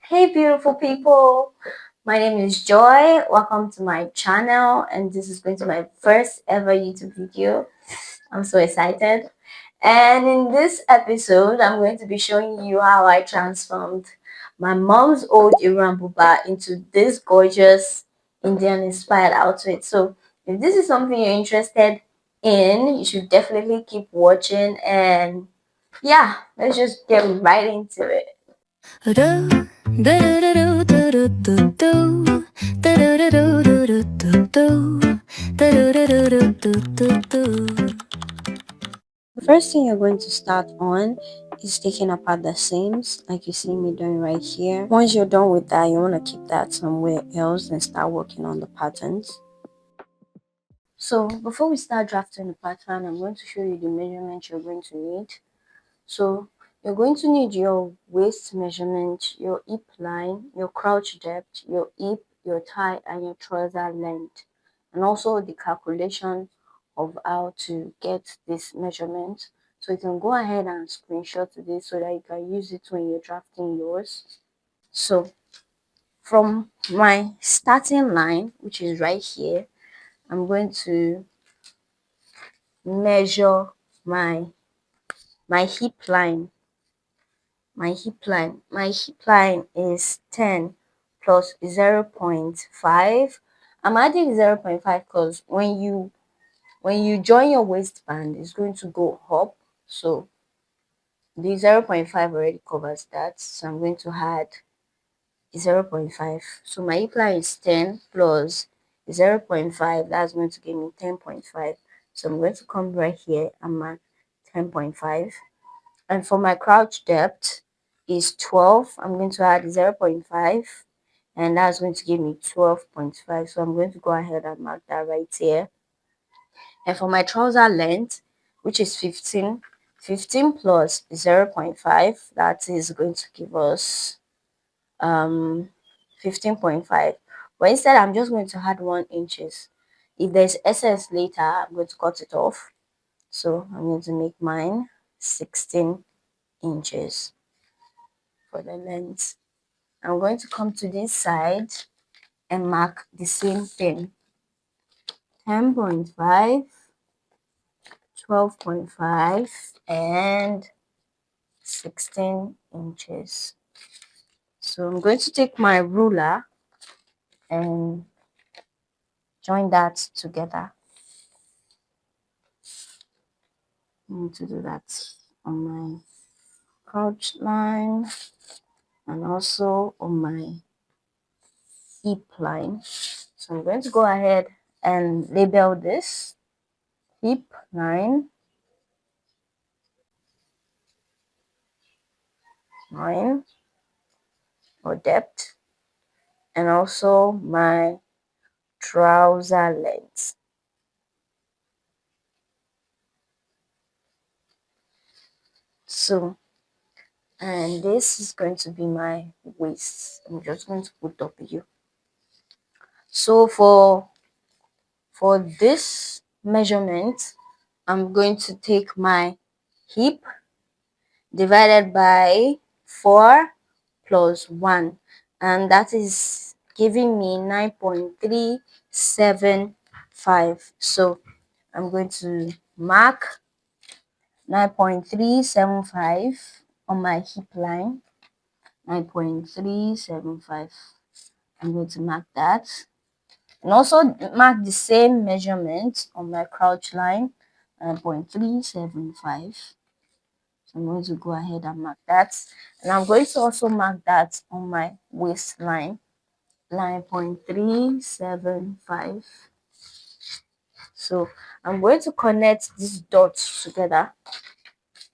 Hey beautiful people, my name is Joy. Welcome to my channel, and this is going to be my first ever YouTube video. I'm so excited. And in this episode, I'm going to be showing you how I transformed my mom's old Iran buba into this gorgeous Indian inspired outfit. So if this is something you're interested in, you should definitely keep watching, and yeah, let's just get right into it. The first thing you're going to start on is taking apart the seams like you see me doing right here. Once you're done with that, you want to keep that somewhere else and start working on the patterns. So before we start drafting the pattern, I'm going to show you the measurements you're going to need. So you're going to need your waist measurement, your hip line, your crouch depth, your hip, your thigh, and your trouser length, and also the calculation of how to get this measurement. So you can go ahead and screenshot this so that you can use it when you're drafting yours. So from my starting line, which is right here, I'm going to measure my hip line. My hip line is 10 plus 0.5. I'm adding 0.5 because when you join your waistband, it's going to go up. So the 0.5 already covers that. So I'm going to add 0.5. So my hip line is 10 plus 0.5. That's going to give me 10.5. So I'm going to come right here and mark 10.5. And for my crouch depth is 12. I'm going to add 0.5, and that's going to give me 12.5. So I'm going to go ahead and mark that right here. And for my trouser length, which is 15, 15 plus 0.5, that is going to give us 15.5. But instead, I'm just going to add 1 inches. If there's excess later, I'm going to cut it off. So I'm going to make mine 16 inches for the length. I'm going to come to this side and mark the same thing. 10.5, 12.5, and 16 inches. So I'm going to take my ruler and join that together. I need to do that on my crouch line and also on my hip line. So I'm going to go ahead and label this hip line, or depth, and also my trouser length. So, and this is going to be my waist. I'm just going to put W. So for this measurement, I'm going to take my hip divided by 4 plus 1, and that is giving me 9.375. So I'm going to mark 9.375 on my hip line. 9.375. I'm going to mark that, and also mark the same measurement on my crouch line. 9.375. So I'm going to go ahead and mark that, and I'm going to also mark that on my waistline. 9.375. So I'm going to connect these dots together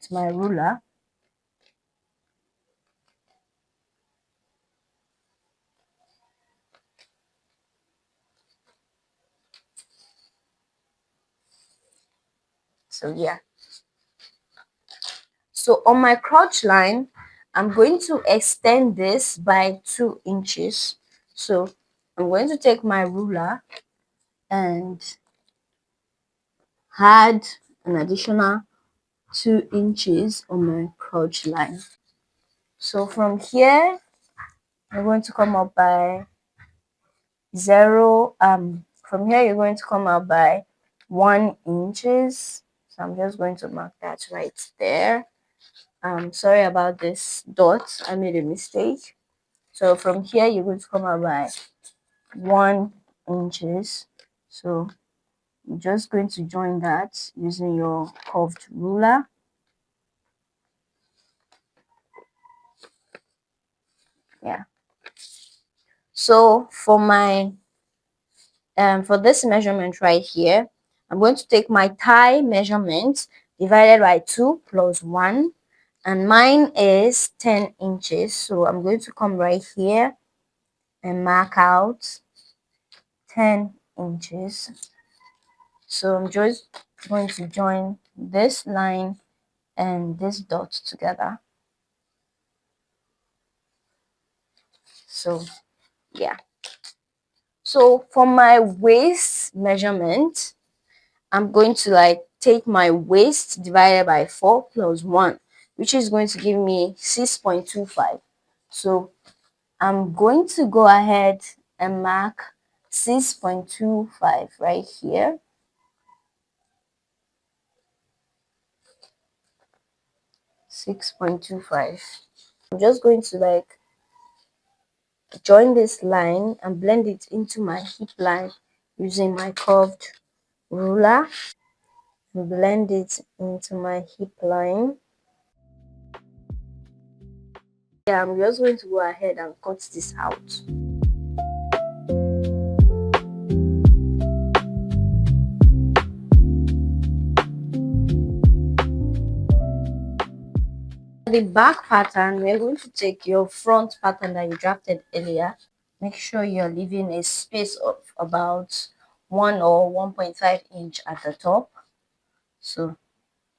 to my ruler. So yeah. So on my crouch line, I'm going to extend this by 2 inches. So I'm going to take my ruler and add an additional 2 inches on my crouch line. So from here, you're going to come up by 0. From here you're going to come out by 1 inches. So I'm just going to mark that right there. Sorry about this dot, I made a mistake. So from here you're going to come out by 1 inches. So you're just going to join that using your curved ruler. Yeah. So for this measurement right here, I'm going to take my thigh measurement divided by 2 plus 1, and mine is 10 inches. So I'm going to come right here and mark out 10 inches. So I'm just going to join this line and this dot together. So yeah. So for my waist measurement, I'm going to take my waist divided by 4 plus 1, which is going to give me 6.25. So I'm going to go ahead and mark 6.25 right here. 6.25. I'm just going to join this line and blend it into my hip line using my curved ruler. Blend it into my hip line. Yeah, I'm just going to go ahead and cut this out. The back pattern, we're going to take your front pattern that you drafted earlier. Make sure you're leaving a space of about 1 or 1.5 inch at the top. So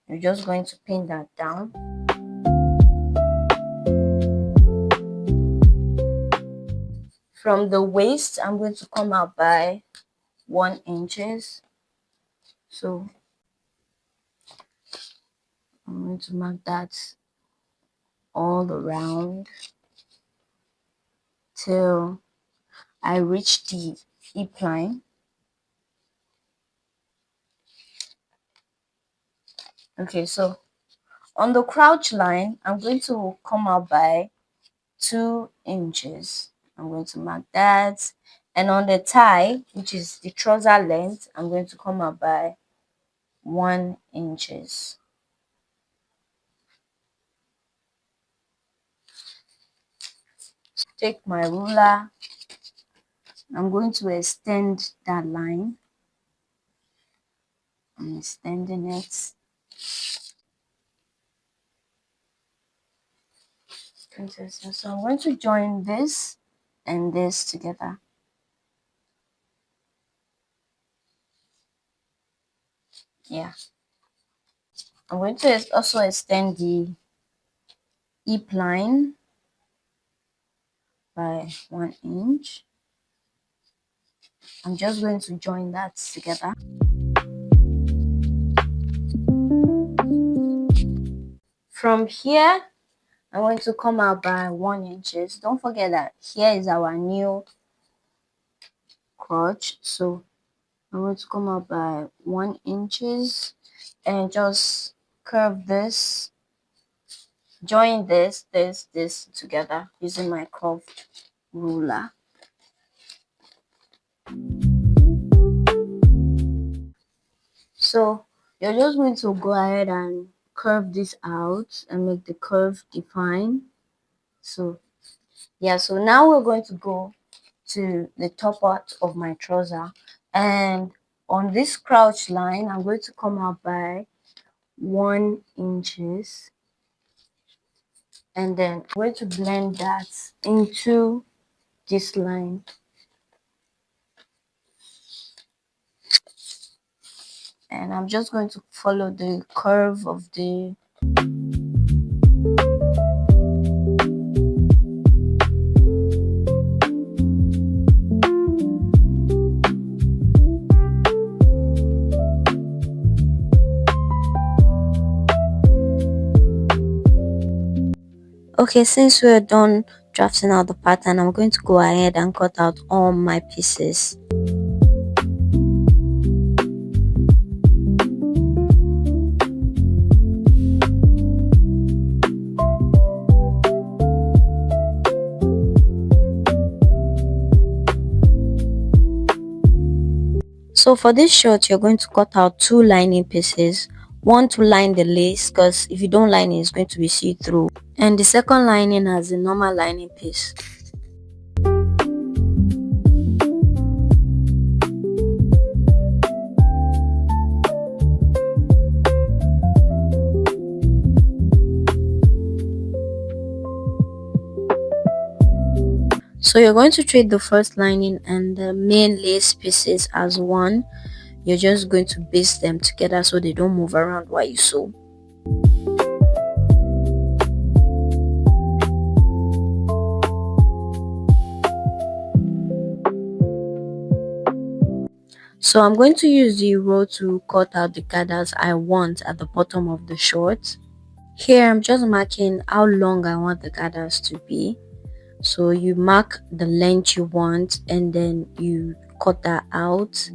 you're just going to pin that down. From the waist, I'm going to come out by 1 inches. So I'm going to mark that all around till I reach the hip line. Okay, so on the crouch line, I'm going to come out by 2 inches. I'm going to mark that. And on the tie, which is the trouser length, I'm going to come out by 1 inches. Take my ruler. I'm going to extend that line. I'm extending it. So I'm going to join this and this together. Yeah. I'm going to also extend the hip line by 1 inch. I'm just going to join that together. From here, I'm going to come out by 1 inches. Don't forget that here is our new crotch. So I'm going to come out by 1 inches and just curve this, join this together using my curved ruler. So you're just going to go ahead and curve this out and make the curve define. So yeah, so now we're going to go to the top part of my trouser, and on this crouch line I'm going to come out by 1 inches, and then I'm going to blend that into this line. And I'm just going to follow the curve of the Okay, since we're done drafting out the pattern, I'm going to go ahead and cut out all my pieces. So for this short, you're going to cut out two lining pieces. One to line the lace, because if you don't line it, it's going to be see-through. And the second lining has a normal lining piece. So you're going to treat the first lining and the main lace pieces as one. You're just going to baste them together so they don't move around while you sew. So I'm going to use the roll to cut out the gathers I want at the bottom of the short. Here I'm just marking how long I want the gathers to be. So you mark the length you want and then you cut that out.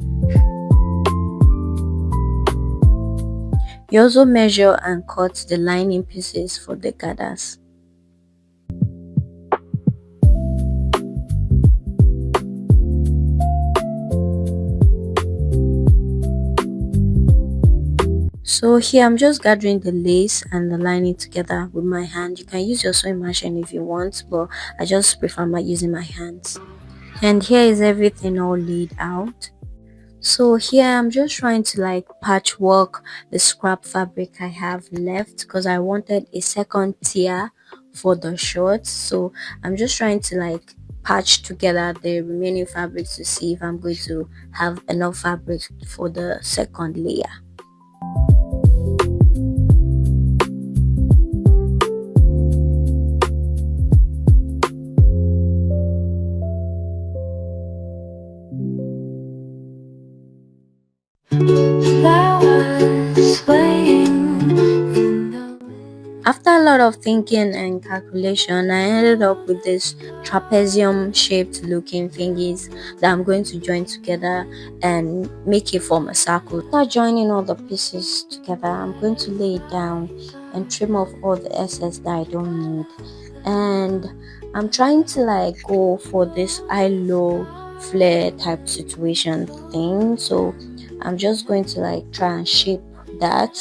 You also measure and cut the lining pieces for the gathers. So here I'm just gathering the lace and the lining together with my hand. You can use your sewing machine if you want, but I just prefer using my hands. And here is everything all laid out. So here I'm just trying to like patchwork the scrap fabric I have left because I wanted a second tier for the shorts. So I'm just trying to like patch together the remaining fabric to see if I'm going to have enough fabric for the second layer. After a lot of thinking and calculation, I ended up with this trapezium shaped looking thingies that I'm going to join together and make it form a circle. After joining all the pieces together, I'm going to lay it down and trim off all the excess that I don't need. And I'm trying to like go for this high-low flare type situation thing. So I'm just going to like try and shape that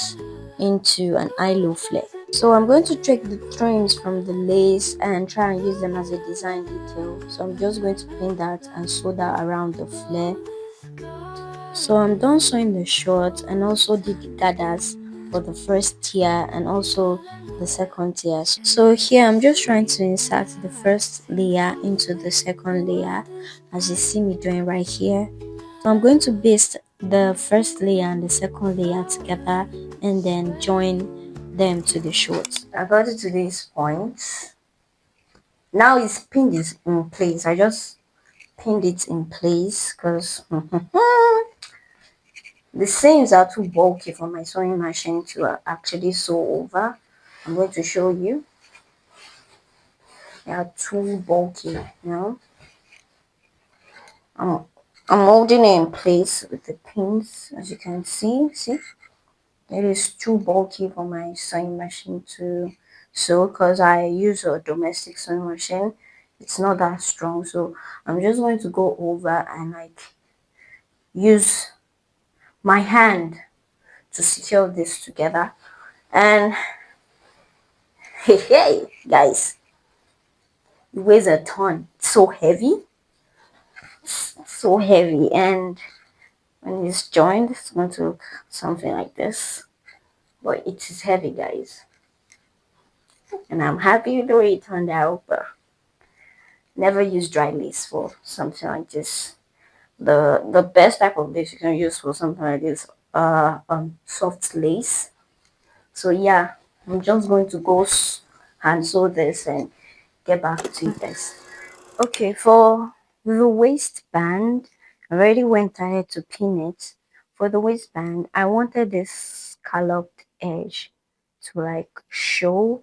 into an high-low flare. So I'm going to take the trims from the lace and try and use them as a design detail. So I'm just going to pin that and sew that around the flare. So I'm done sewing the short and also did the gathers for the first tier and also the second tier. So here I'm just trying to insert the first layer into the second layer, as you see me doing right here. So I'm going to baste the first layer and the second layer together and then join them to the shorts. I got it to this point. Now it's pinned in place. I just pinned it in place because the seams are too bulky for my sewing machine to actually sew over. I'm going to show you. They are too bulky, you know. I'm holding it in place with the pins, as you can see. See, it is too bulky for my sewing machine to sew because I use a domestic sewing machine. It's not that strong, so I'm just going to go over and like use my hand to secure this together. And hey guys, it weighs a ton. It's so heavy. So heavy, and when it's joined it's going to look something like this, but it is heavy, guys, and I'm happy with the way it turned out. But never use dry lace for something like this. The best type of lace you can use for something like this soft lace. So yeah, I'm just going to go and sew this and get back to you guys. Okay, for the waistband, I already went ahead to pin it. For the waistband, I wanted this scalloped edge to like show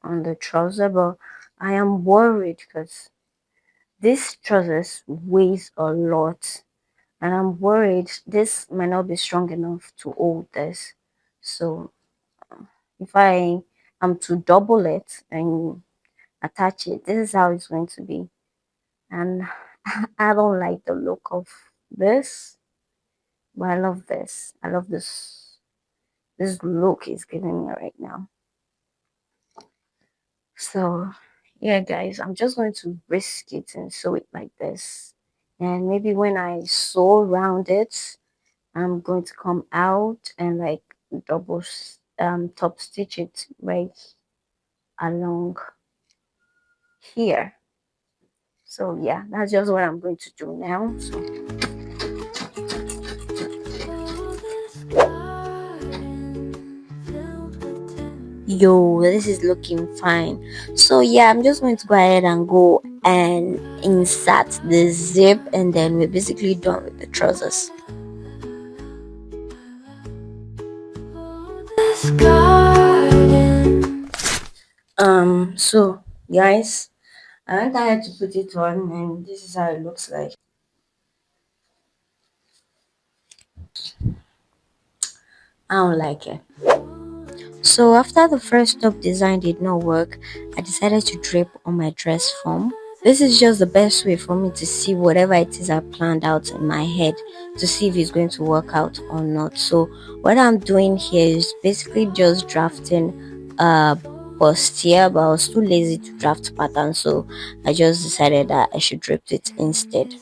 on the trouser, but I am worried because this trousers weighs a lot, and I'm worried this might not be strong enough to hold this. So if I am to double it and attach it, this is how it's going to be. And I don't like the look of this, but I love this. I love this look it's giving me right now. So yeah, guys, I'm just going to risk it and sew it like this. And maybe when I sew around it, I'm going to come out and like top stitch it right along here. So yeah, that's just what I'm going to do now. So yo, this is looking fine. So yeah, I'm just going to go ahead and go and insert the zip, and then we're basically done with the trousers. So guys, I went ahead to put it on, and this is how it looks like. I don't like it. So after the first top design did not work, I decided to drape on my dress form. This is just the best way for me to see whatever it is I planned out in my head, to see if it's going to work out or not. So what I'm doing here is basically just drafting a bustier, but I was too lazy to draft pattern, so I just decided that I should drape it instead.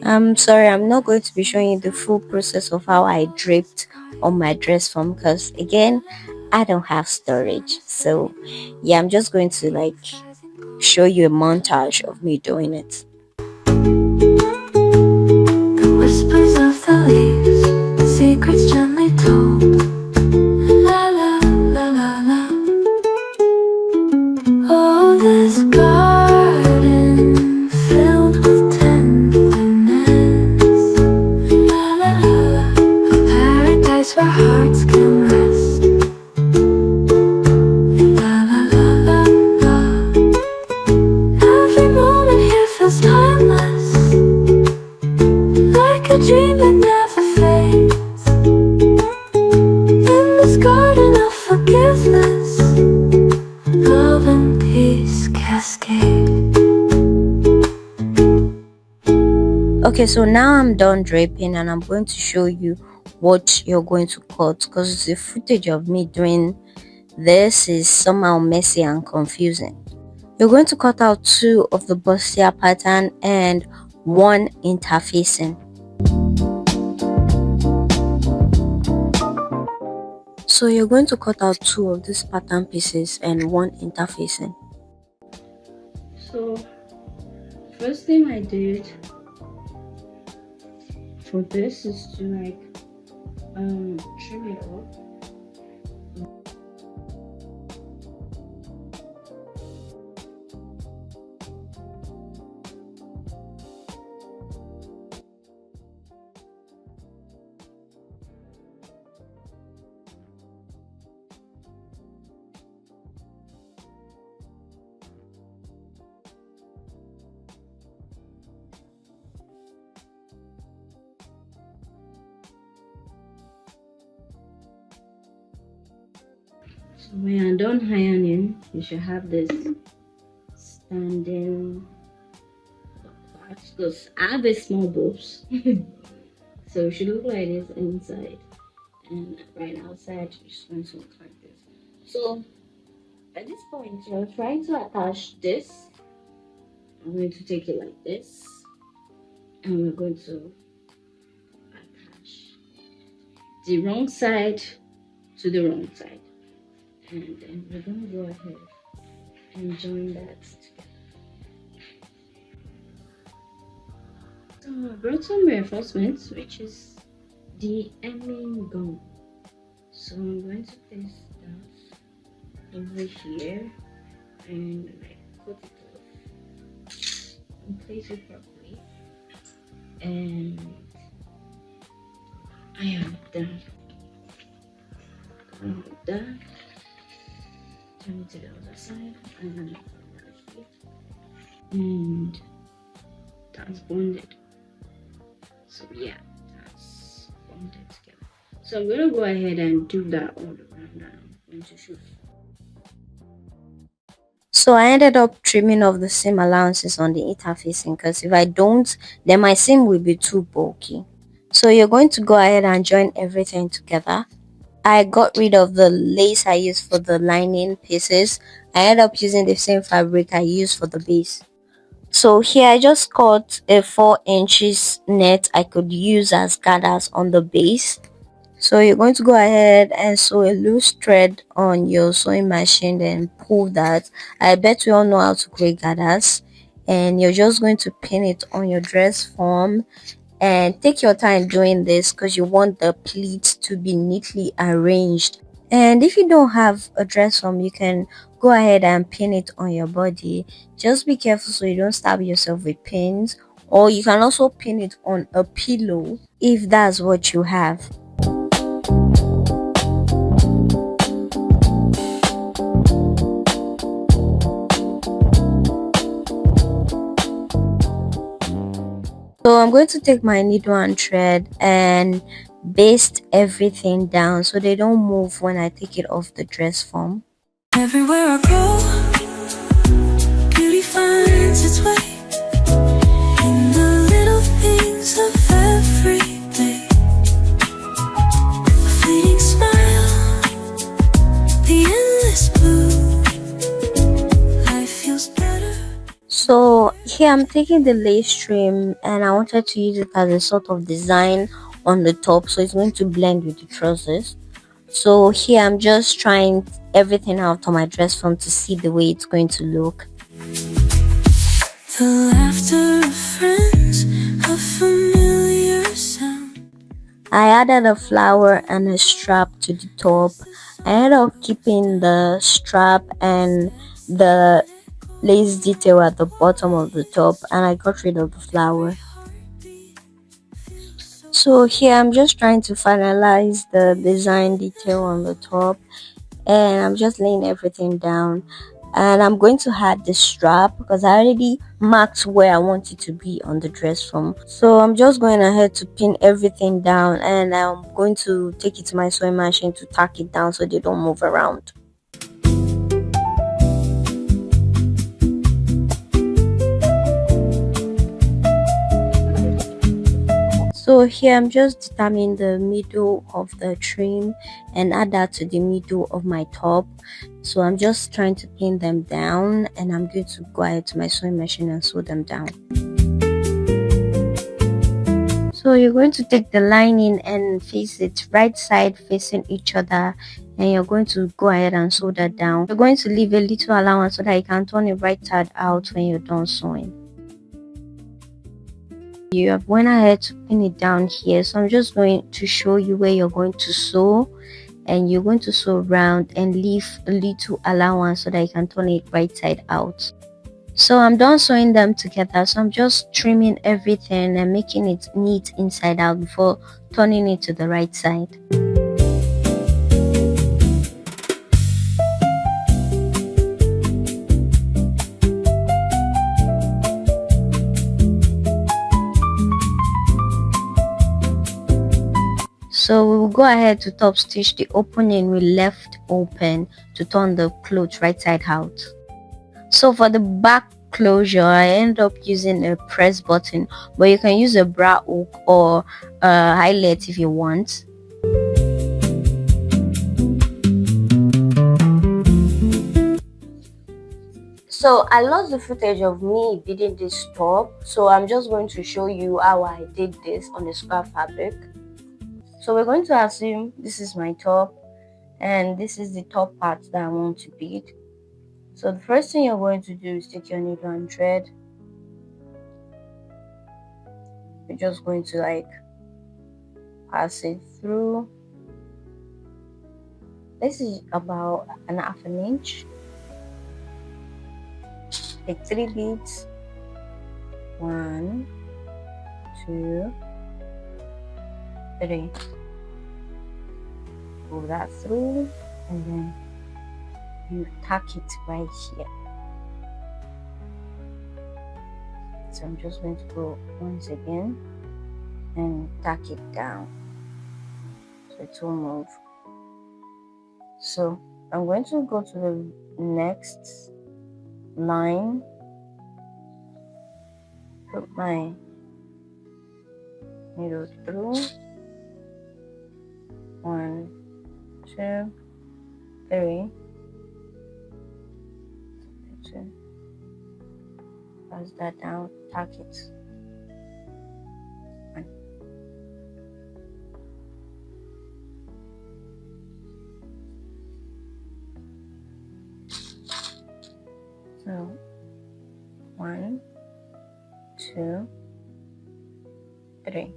I'm sorry, I'm not going to be showing you the full process of how I draped on my dress form because again, I don't have storage. So yeah, I'm just going to like show you a montage of me doing it. The whispers of the leaves, secrets gently told. La la la la la. Oh, this garden filled with tenderness. La la la. A paradise where hearts can rest. La la la la la. Every moment here feels timeless, like a dream that never fades. In this garden of forgiveness, love and peace cascade. Okay, so now I'm done draping, and I'm going to show you what you're going to cut, because the footage of me doing this is somehow messy and confusing. You're going to cut out 2 of the bustier pattern and 1 interfacing. So you're going to cut out 2 of these pattern pieces and 1 interfacing. So first thing I did for this is to like trim it up. So when you're done ironing, you should have this standing part, because I have a small boobs. So it should look like this inside, and right outside it's going to look like this. So at this point, you're trying to attach this. I'm going to take it like this, and we're going to attach the wrong side to the wrong side, and then we're going to go ahead and join that together. So I brought some reinforcements, which is the hemming gum. So I'm going to place that over here and like put it off and place it properly. And I am done. I'm done. Turn it to the other side and then and that's bonded. So yeah, that's bonded together. So I'm gonna go ahead and do that all around now. I'm going to shoot. So I ended up trimming off the seam allowances on the interfacing because if I don't, then my seam will be too bulky. So you're going to go ahead and join everything together. I got rid of the lace I used for the lining pieces. I ended up using the same fabric I used for the base. So here I just cut a 4 inches net I could use as gathers on the base. So you're going to go ahead and sew a loose thread on your sewing machine, then pull that. I bet we all know how to create gathers, and you're just going to pin it on your dress form, and take your time doing this because you want the pleats to be neatly arranged. And if you don't have a dress form, you can go ahead and pin it on your body. Just be careful so you don't stab yourself with pins, or you can also pin it on a pillow if that's what you have. So I'm going to take my needle and thread and baste everything down so they don't move when I take it off the dress form. Everywhere I go, beauty finds its way in the little things of every day. A fleeting smile, the endless blue, life feels better. So here I'm taking the lace trim and I wanted to use it as a sort of design on the top, so it's going to blend with the trousers. So here I'm just trying everything out on my dress form to see the way it's going to look. The laughter of friends, a familiar sound. I added a flower and a strap to the top. I ended up keeping the strap and the lace detail at the bottom of the top, and I got rid of the flower. So here I'm just trying to finalize the design detail on the top, and I'm just laying everything down, and I'm going to add the strap because I already marked where I want it to be on the dress form. So I'm just going ahead to pin everything down, and I'm going to take it to my sewing machine to tack it down so they don't move around. So here I'm just determining the middle of the trim and add that to the middle of my top. So I'm just trying to pin them down, and I'm going to go ahead to my sewing machine and sew them down. So you're going to take the lining and face it right side facing each other, and you're going to go ahead and sew that down. You're going to leave a little allowance so that you can turn it right side out when you're done sewing. You have went ahead to pin it down here, so I'm just going to show you where you're going to sew, and you're going to sew around and leave a little allowance so that you can turn it right side out. So I'm done sewing them together, so I'm just trimming everything and making it neat inside out before turning it to the right side. So we will go ahead to top stitch the opening we left open to turn the cloth right side out. So for the back closure, I end up using a press button, but you can use a bra hook or a eyelet if you want. So I lost the footage of me beading this top, so I'm just going to show you how I did this on the scrap fabric. So we're going to assume this is my top, and this is the top part that I want to bead. So the first thing you're going to do is take your needle and thread. You're just going to like pass it through. This is about an half an inch. Take 3 beads. 1, 2, 3. Pull that through, and then you tack it right here. So I'm just going to go once again and tack it down so it will move. So I'm going to go to the next line, put my needle through, 1, 2, 3, 2, pass that down, tack it. So 1, 2, 3.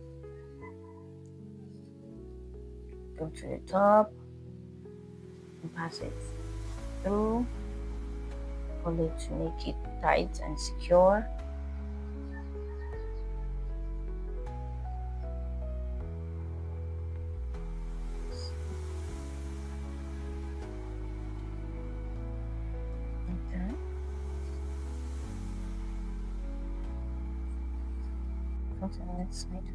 Go to the top and pass it through. Pull it to make it tight and secure. Like that. Go to the next side.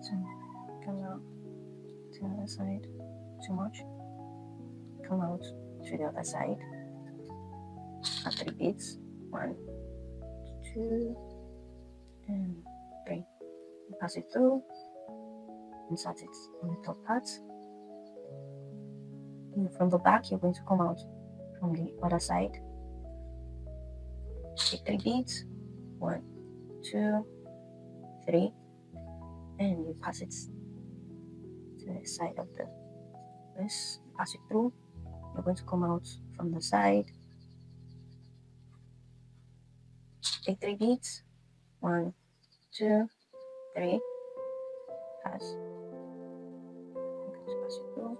So come out to the other side. Too much. Come out to the other side. Add 3 beads. 1, 2, and 3. Pass it through. Insert it on the top part. And from the back, you're going to come out from the other side. Take 3 beads. 1, 2, 3, and you pass it to the side of this. Pass it through. You're going to come out from the side. Take 3 beads. 1, 2, 3. Pass. I'm going to pass it through.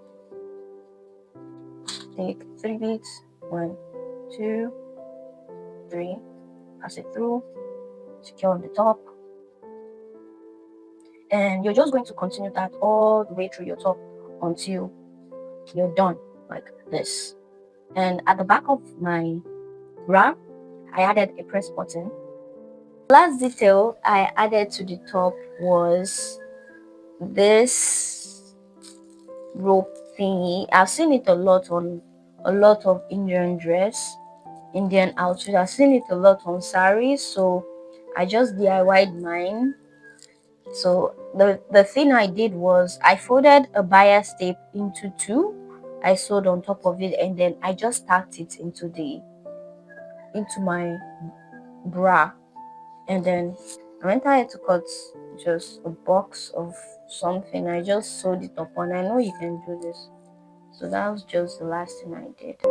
Take 3 beads. 1, 2, 3. Pass it through. Secure on the top. And you're just going to continue that all the way through your top until you're done like this. And at the back of my bra, I added a press button. Last detail I added to the top was this rope thingy. I've seen it a lot on a lot of Indian outfits. I've seen it a lot on saris, so I just DIY'd mine. So the thing I did was I folded a bias tape into 2. I sewed on top of it, and then I just tacked it into my bra. And then I went ahead to cut just a box of something. I just sewed it upon. I know you can do this. So that was just the last thing I did.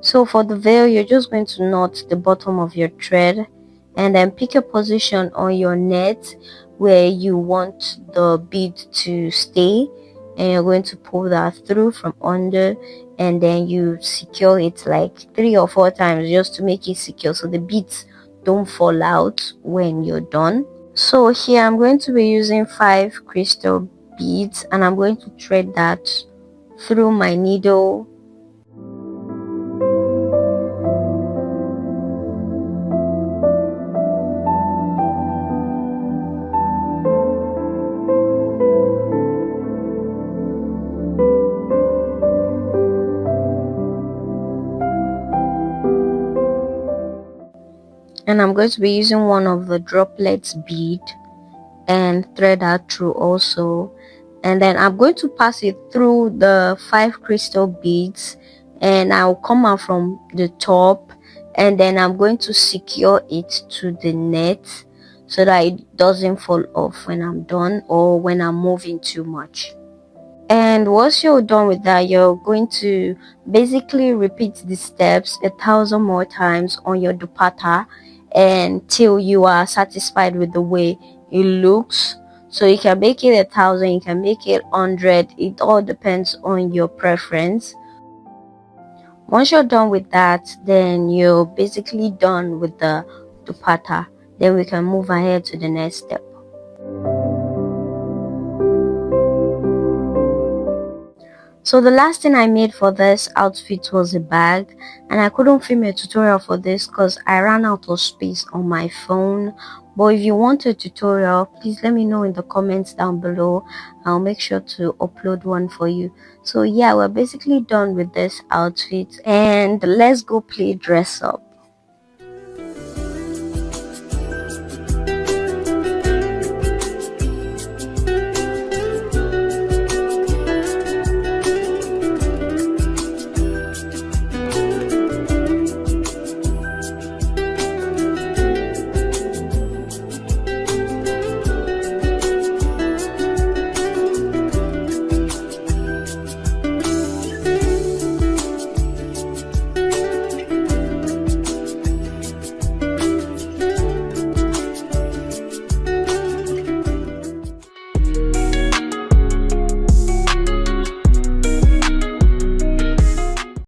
So for the veil, you're just going to knot the bottom of your thread and then pick a position on your net where you want the bead to stay, and you're going to pull that through from under, and then you secure it like 3 or 4 times just to make it secure so the beads don't fall out when you're done. So here I'm going to be using 5 crystal beads, and I'm going to thread that through my needle. And I'm going to be using one of the droplets bead and thread that through also, and then I'm going to pass it through the 5 crystal beads, and I'll come out from the top, and then I'm going to secure it to the net so that it doesn't fall off when I'm done or when I'm moving too much. And once you're done with that, you're going to basically repeat the steps 1,000 more times on your dupatta until you are satisfied with the way it looks. So you can make it 1,000, you can make it 100. It all depends on your preference. Once you're done with that, then you're basically done with the dupatta. then we can move ahead to the next step. So the last thing I made for this outfit was a bag, and I couldn't film a tutorial for this because I ran out of space on my phone. But if you want a tutorial, please let me know in the comments down below. I'll make sure to upload one for you. So yeah, we're basically done with this outfit, and let's go play dress up.